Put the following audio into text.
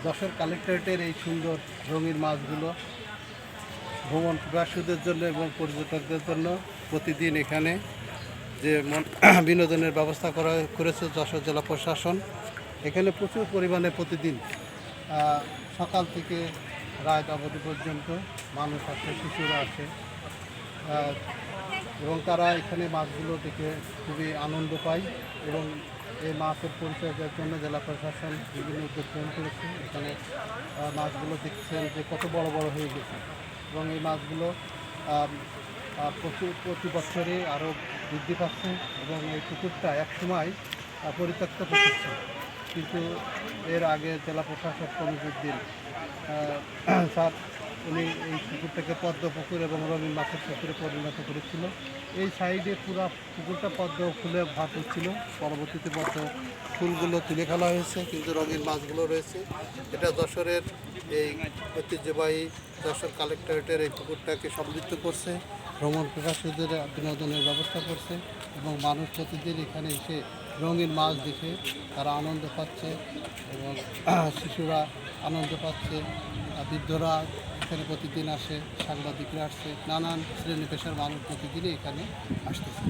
যশোর কালেক্টরেটের এই সুন্দর রঙিন মাছগুলো ভ্রমণ পিপাসুদের জন্য এবং পর্যটকদের জন্য প্রতিদিন এখানে যে বিনোদনের ব্যবস্থা করেছে যশোর জেলা প্রশাসন। এখানে প্রচুর পরিমাণে প্রতিদিন সকাল থেকে রাত অবধি পর্যন্ত মানুষ আসে, শিশুরা আসে এবং তারা এখানে মাছগুলো দেখে খুবই আনন্দ পায় এবং এই মাছের পরিচর্যার জন্য জেলা প্রশাসন বিভিন্ন উদ্যোগ গ্রহণ করেছে। এখানে মাছগুলো দেখছেন যে কত বড় বড় হয়ে গেছে এবং এই মাছগুলো প্রতি বছরে আরও বৃদ্ধি পাচ্ছে এবং এই পুকুরটা একসময় পরিত্যক্ত করছে, কিন্তু এর আগে জেলা প্রশাসক কমিটির স্যার উনি এই পুকুরটাকে পদ্ম পুকুর এবং রঙিন মাছের পুকুরে পরিণত করেছিল। এই সাইডে পুরো পুকুরটা পদ্ম ফুলে ভাত হচ্ছিল, পরবর্তীতে পদ্ম ফুলগুলো তুলে ফেলা হয়েছে, কিন্তু রঙিন মাছগুলো রয়েছে। এটা যশোরের এই ঐতিহ্যবাহী যশোর কালেক্টরেটের এই পুকুরটাকে সমৃদ্ধ করছে, ভ্রমণ পিপাসুদের বিনোদনের ব্যবস্থা করছে এবং মানুষ প্রতিদিন এখানে এসে রঙিন মাছ দেখে তারা আনন্দ পাচ্ছে এবং শিশুরা আনন্দ পাচ্ছে, বৃদ্ধরা এখানে প্রতিদিন আসে, সাংবাদিকরা আসছে, নানান শ্রেণী পেশার মানুষ প্রতিদিনই এখানে আসতেছে।